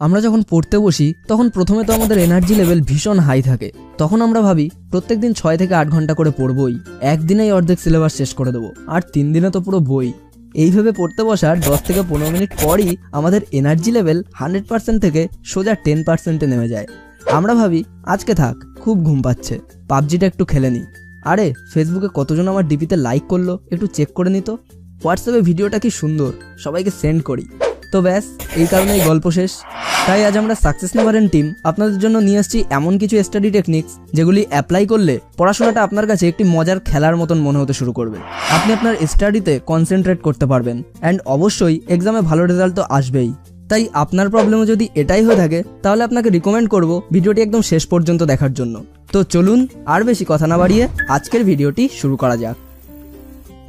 আমরা যখন পড়তে বসি তখন প্রথমে তো আমাদের এনার্জি লেভেল ভীষণ হাই থাকে। তখন আমরা ভাবি প্রত্যেকদিন 6 থেকে 8 ঘন্টা করে পড়বই, একদিনেই অর্ধেক সিলেবাস শেষ করে দেবো, আর 3 দিনে তো পুরো বই। এইভাবে পড়তে বসার 10 থেকে 15 মিনিট পরই আমাদের এনার্জি লেভেল 100% থেকে সোজা 10%-এ নেমে যায়। আমরা ভাবি আজকে থাক, খুব ঘুম পাচ্ছে, পাবজিটা একটু খেলে নিই। আরে ফেসবুকে কতজন আমার ডিপিতে লাইক করলো একটু চেক করে নিত। হোয়াটসঅ্যাপে ভিডিওটা কি সুন্দর, সবাইকে সেন্ড করি। তো ব্যাস, এই কারণেই গল্প শেষ। তাই আজ আমরা সাকসেস নেভারেন টিম আপনাদের জন্য নিয়ে আসছি এমন কিছু স্টাডি টেকনিক্স যেগুলি অ্যাপ্লাই করলে পড়াশোনাটা আপনার কাছে একটি মজার খেলার মতন মনে হতে শুরু করবে। আপনি আপনার স্টাডিতে কনসেন্ট্রেট করতে পারবেন অ্যান্ড অবশ্যই এক্সামে ভালো রেজাল্ট তো আসবেই। তাই আপনার প্রবলেমও যদি এটাই হয়ে থাকে তাহলে আপনাকে রিকমেন্ড করব ভিডিওটি একদম শেষ পর্যন্ত দেখার জন্য। তো চলুন আর বেশি কথা না বাড়িয়ে আজকের ভিডিওটি শুরু করা যাক।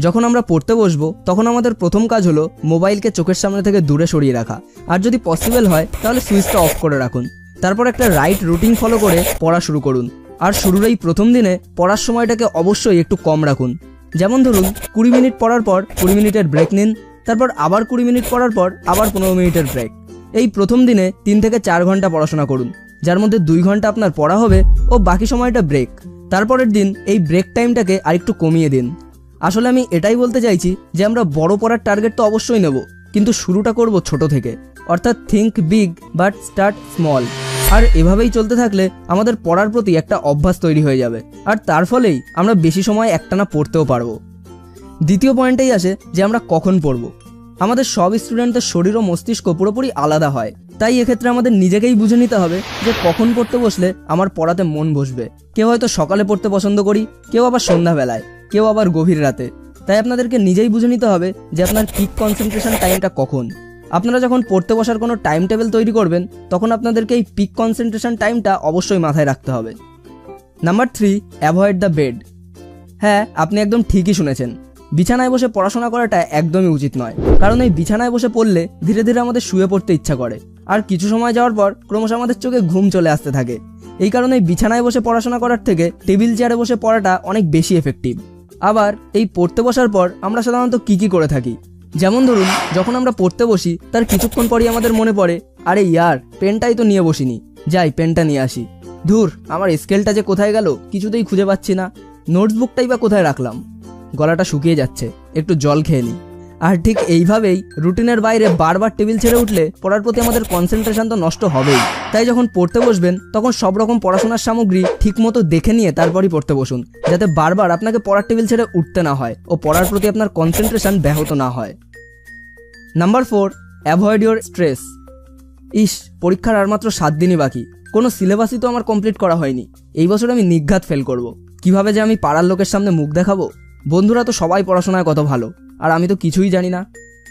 যখন আমরা পড়তে বসবো তখন আমাদের প্রথম কাজ হলো মোবাইলকে চোখের সামনে থেকে দূরে সরিয়ে রাখা, আর যদি পসিবল হয় তাহলে সুইচটা অফ করে রাখুন। তারপর একটা রাইট রুটিন ফলো করে পড়া শুরু করুন। আর শুরুর এই প্রথম দিনে পড়ার সময়টাকে অবশ্যই একটু কম রাখুন। যেমন ধরুন 20 মিনিট পড়ার পর 20 মিনিটের ব্রেক নিন, তারপর আবার 20 মিনিট পড়ার পর আবার 15 মিনিটের ব্রেক। এই প্রথম দিনে 3 থেকে 4 ঘন্টা পড়াশোনা করুন, যার মধ্যে 2 ঘন্টা আপনার পড়া হবে ও বাকি সময়টা ব্রেক। তারপরের দিন এই ব্রেক টাইমটাকে আরেকটু কমিয়ে দিন। আসলে আমি এটাই বলতে চাইছি যে আমরা বড় পড়ার টার্গেট তো অবশ্যই নেব, কিন্তু শুরুটা করব ছোট থেকে, অর্থাৎ think big but start small. আর এভাবেই চলতে থাকলে আমাদের পড়ার প্রতি একটা অভ্যাস তৈরি হয়ে যাবে, আর তার ফলেই আমরা বেশি সময় একটানা পড়তেও পারবো। দ্বিতীয় পয়েন্টেই আসে যে আমরা কখন পড়ব। আমাদের সব স্টুডেন্টদের শরীর ও মস্তিষ্ক পুরোপুরি আলাদা হয়, তাই এক্ষেত্রে আমাদের নিজেকেই বুঝে নিতে হবে যে কখন পড়তে বসলে আমার পড়াতে মন বসবে। কেউ হয়তো সকালে পড়তে পছন্দ করি, কেউ আবার সন্ধ্যাবেলায়, কেউ আবার গভীর রাতে। তাই আপনাদেরকে নিজেই বুঝে নিতে হবে যে আপনার পিক কনসেন্ট্রেশন টাইমটা কখন। আপনারা যখন পড়তে বসার কোনো টাইম টেবিল তৈরি করবেন তখন আপনাদেরকে এই পিক কনসেন্ট্রেশন টাইমটা অবশ্যই মাথায় রাখতে হবে। Number 3, avoid the bed. হ্যাঁ, আপনি একদম ঠিকই শুনেছেন, বিছানায় বসে পড়াশোনা করাটা একদমই উচিত নয়। কারণ এই বিছানায় বসে পড়লে ধীরে ধীরে আমাদের শুয়ে পড়তে ইচ্ছা করে, আর কিছু সময় যাওয়ার পর ক্রমশ আমাদের চোখে ঘুম চলে আসতে থাকে। এই কারণে বিছানায় বসে পড়াশোনা করার থেকে টেবিল চেয়ারে বসে পড়াটা অনেক বেশি এফেক্টিভ। আবার এই পড়তে বসার পর আমরা সাধারণত কি করে থাকি, যেমন ধরুন যখন আমরা পড়তে বসি তার কিছুক্ষণ পরই আমাদের মনে পড়ে, আরে ইয়ার পেনটাই তো নিয়ে বসিনি, যাই পেনটা নিয়ে আসি। ধুর, আমার স্কেলটা যে কোথায় গেল কিছুতেই খুঁজে পাচ্ছি না, নোটসবুকটাই বা কোথায় রাখলাম। গলাটা শুকিয়ে যাচ্ছে, একটু জল খেয়ে নিই। আর ঠিক এইভাবেই রুটিনের বাইরে বারবার টেবিল ছেড়ে উঠলে পড়ার প্রতি আমাদের কনসেন্ট্রেশন তো নষ্ট হবেই। তাই যখন পড়তে বসবেন তখন সব রকম পড়াশোনার সামগ্রী ঠিকমতো দেখে নিয়ে তারপরই পড়তে বসুন, যাতে বারবার আপনাকে পড়ার টেবিল ছেড়ে উঠতে না হয় ও পড়ার প্রতি আপনার কনসেন্ট্রেশন ব্যাহত না হয়। Number 4, avoid your stress. পরীক্ষার আর মাত্র 7 দিনই বাকি, কোনো সিলেবাসই তো আমার কমপ্লিট করা হয়নি। এই বছর আমি নির্ঘাত ফেল করব। কিভাবে যে আমি পাড়ার লোকের সামনে মুখ দেখাবো? বন্ধুরা তো সবাই পড়াশোনায় কত ভালো, আর আমি তো কিছুই জানি না।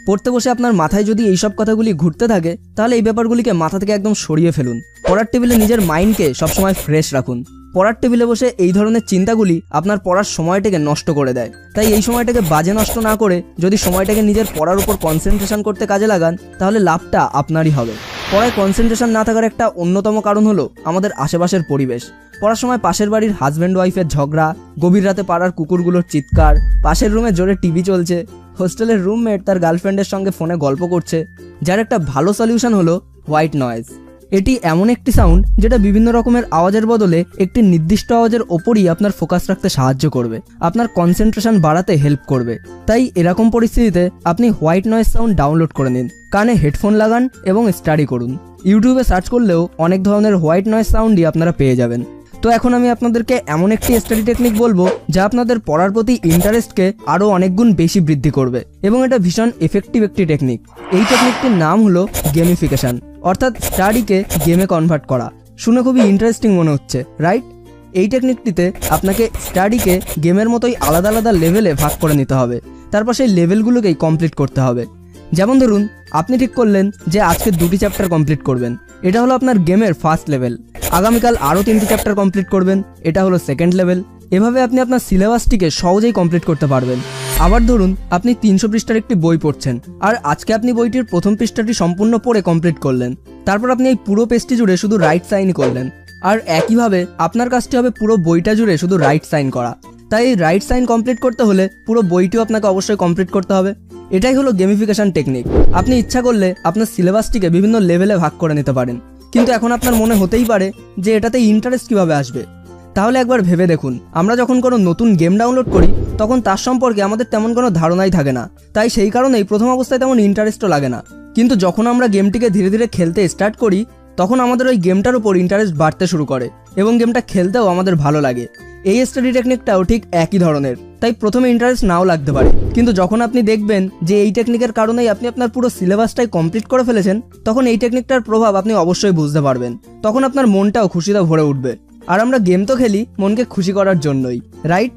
পড়তে বসে আপনার মাথায় যদি এইসব কথাগুলি ঘুরতে থাকে তাহলে এই ব্যাপারগুলিকে মাথা থেকে একদম সরিয়ে ফেলুন। পড়ার টেবিলে নিজের মাইন্ডকে সবসময় ফ্রেশ রাখুন। পড়ার টেবিলে বসে এই ধরনের চিন্তাগুলি আপনার পড়ার সময়টাকে নষ্ট করে দেয়। তাই এই সময়টাকে বাজে নষ্ট না করে যদি সময়টাকে নিজের পড়ার উপর কনসেন্ট্রেশন করতে কাজে লাগান তাহলে লাভটা আপনারই হবে। পড়ায় কনসেন্ট্রেশন না থাকার একটা অন্যতম কারণ হলো আমাদের আশেপাশের পরিবেশ। পড়ার সময় পাশের বাড়ির হাজব্যান্ড ওয়াইফের ঝগড়া, গভীর রাতে পাড়ার কুকুরগুলোর চিৎকার, পাশের রুমে জোরে টিভি চলছে, হোস্টেলের রুমমেট তার গার্লফ্রেন্ডের সঙ্গে ফোনে গল্প করছে। যার একটা ভালো সলিউশন হলো হোয়াইট নয়েজ। এটি এমন একটি সাউন্ড যেটা বিভিন্ন রকমের আওয়াজের বদলে একটি নির্দিষ্ট আওয়াজের ওপরই আপনার ফোকাস রাখতে সাহায্য করবে, আপনার কনসেন্ট্রেশন বাড়াতে হেল্প করবে। তাই এরকম পরিস্থিতিতে আপনি হোয়াইট নয়েজ সাউন্ড ডাউনলোড করে নিন, কানে হেডফোন লাগান এবং স্টাডি করুন। ইউটিউবে সার্চ করলেও অনেক ধরনের হোয়াইট নয়েজ সাউন্ডই আপনারা পেয়ে যাবেন। তো এখন আমি আপনাদেরকে এমন একটি স্টাডি টেকনিক বলবো যা আপনাদের পড়ার প্রতি ইন্টারেস্টকে আরও অনেক গুণ বেশি বৃদ্ধি করবে, এবং এটা ভীষণ এফেক্টিভ একটি টেকনিক। এই টেকনিকটির নাম হলো গেমিফিকেশন, অর্থাৎ স্টাডিকে গেমে কনভার্ট করা। শুনে খুবই ইন্টারেস্টিং মনে হচ্ছে, রাইট? এই টেকনিকটিতে আপনাকে স্টাডিকে গেমের মতোই আলাদা আলাদা লেভেলে ভাগ করে নিতে হবে, তারপর সেই লেভেলগুলোকেই কমপ্লিট করতে হবে। যেমন ধরুন আপনি ঠিক করলেন যে আজকে 2টি চ্যাপ্টার কমপ্লিট করবেন, এটা হলো আপনার গেমের ফার্স্ট লেভেল। আগামীকাল আরও 3টি চ্যাপ্টার কমপ্লিট করবেন, এটা হলো সেকেন্ড লেভেল। এভাবে আপনি আপনার সিলেবাসটিকে সহজেই কমপ্লিট করতে পারবেন। আবার ধরুন আপনি 300 পৃষ্ঠার একটি বই পড়ছেন, আর আজকে আপনি বইটির প্রথম পৃষ্ঠাটি সম্পূর্ণ পড়ে কমপ্লিট করলেন। তারপর আপনি এই পুরো পেজটি জুড়ে শুধু রাইট সাইনই করলেন, আর একইভাবে আপনার কাজটি হবে পুরো বইটা জুড়ে শুধু রাইট সাইন করা। তাই এই রাইট সাইন কমপ্লিট করতে হলে পুরো বইটিও আপনাকে অবশ্যই কমপ্লিট করতে হবে। এটাই হলো গেমিফিকেশন টেকনিক। আপনি ইচ্ছা করলে আপনার সিলেবাসটিকে বিভিন্ন লেভেলে ভাগ করে নিতে পারেন, কিন্তু এখন আপনার মনে হতেই পারে যে এটাতে ইন্টারেস্ট কিভাবে আসবে। তাহলে একবার ভেবে দেখুন, আমরা যখন কোনো নতুন গেম ডাউনলোড করি তখন তার সম্পর্কে আমাদের তেমন কোনো ধারণাই থাকে না, তাই সেই কারণেই প্রথম অবস্থায় তেমন ইন্টারেস্টও লাগে না। কিন্তু যখন আমরা গেমটিকে ধীরে ধীরে খেলতে স্টার্ট করি তখন আমাদের ওই গেমটার উপর ইন্টারেস্ট বাড়তে শুরু করে এবং গেমটা খেলতেও আমাদের ভালো লাগে। এই স্টাডি টেকনিকটাও ঠিক একই ধরনের, তাই প্রথমে ইন্টারেস্ট নাও লাগতে পারে, কিন্তু যখন আপনি দেখবেন যে এই টেকনিকের কারণেই আপনি আপনার পুরো সিলেবাসটাই কমপ্লিট করে ফেলেছেন, তখন এই টেকনিকটার প্রভাব আপনি অবশ্যই বুঝতে পারবেন। তখন আপনার মনটাও খুশিতে ভরে উঠবে। আর আমরা গেম তো খেলি মনকে খুশি করার জন্যই, রাইট?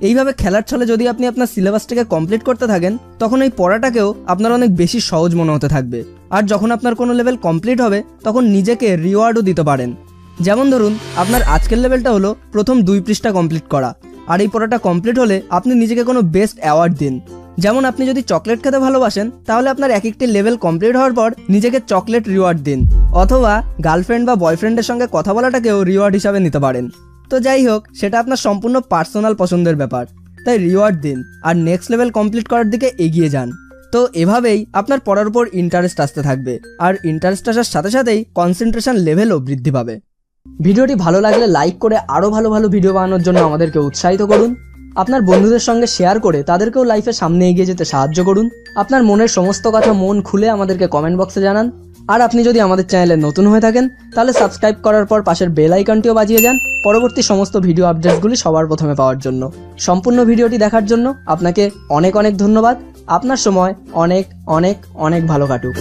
এইভাবে খেলার ছলে যদি আপনি আপনার সিলেবাসটাকে কমপ্লিট করতে থাকেন তখন এই পড়াটাকেও আপনার অনেক বেশি সহজ মনে হতে থাকবে। আর যখন আপনার কোনো লেভেল কমপ্লিট হবে তখন নিজেকে রিওয়ার্ডও দিতে পারেন। যেমন ধরুন, আপনার আজকের লেভেলটা হলো প্রথম 2 পৃষ্ঠা কমপ্লিট করা, আর এই পড়াটা কমপ্লিট হলে আপনি নিজেকে কোনো বেস্ট অ্যাওয়ার্ড দিন। যেমন আপনি যদি চকলেট খেতে ভালোবাসেন তাহলে আপনার এক একটি লেভেল কমপ্লিট হওয়ার পর নিজেকে চকলেট রিওয়ার্ড দিন, অথবা গার্লফ্রেন্ড বা বয়ফ্রেন্ডের সঙ্গে কথা বলাটাকেও রিওয়ার্ড হিসাবে নিতে পারেন। তো যাই হোক, সেটা আপনার সম্পূর্ণ পার্সোনাল পছন্দের ব্যাপার, তাই রিওয়ার্ড দিন আর নেক্সট লেভেল কমপ্লিট করার দিকে এগিয়ে যান। তো এভাবেই আপনার পড়ার উপর ইন্টারেস্ট আসতে থাকবে, আর ইন্টারেস্ট আসার সাথে সাথেই কনসেন্ট্রেশন লেভেলও বৃদ্ধি পাবে। ভিডিওটি ভালো লাগলে লাইক করে আরও ভালো ভালো ভিডিও বানানোর জন্য আমাদেরকে উৎসাহিত করুন। আপনার বন্ধুদের সঙ্গে শেয়ার করে তাদেরকেও লাইফে সামনে এগিয়ে যেতে সাহায্য করুন। আপনার মনের সমস্ত কথা মন খুলে আমাদেরকে কমেন্ট বক্সে জানান। আর আপনি যদি আমাদের চ্যানেলে নতুন হয়ে থাকেন তাহলে সাবস্ক্রাইব করার পর পাশের বেল আইকনটিও বাজিয়ে যান পরবর্তী সমস্ত ভিডিও আপডেটসগুলি সবার প্রথমে পাওয়ার জন্য। সম্পূর্ণ ভিডিওটি দেখার জন্য আপনাকে অনেক অনেক ধন্যবাদ। আপনার সময় অনেক অনেক অনেক ভালো কাটুক।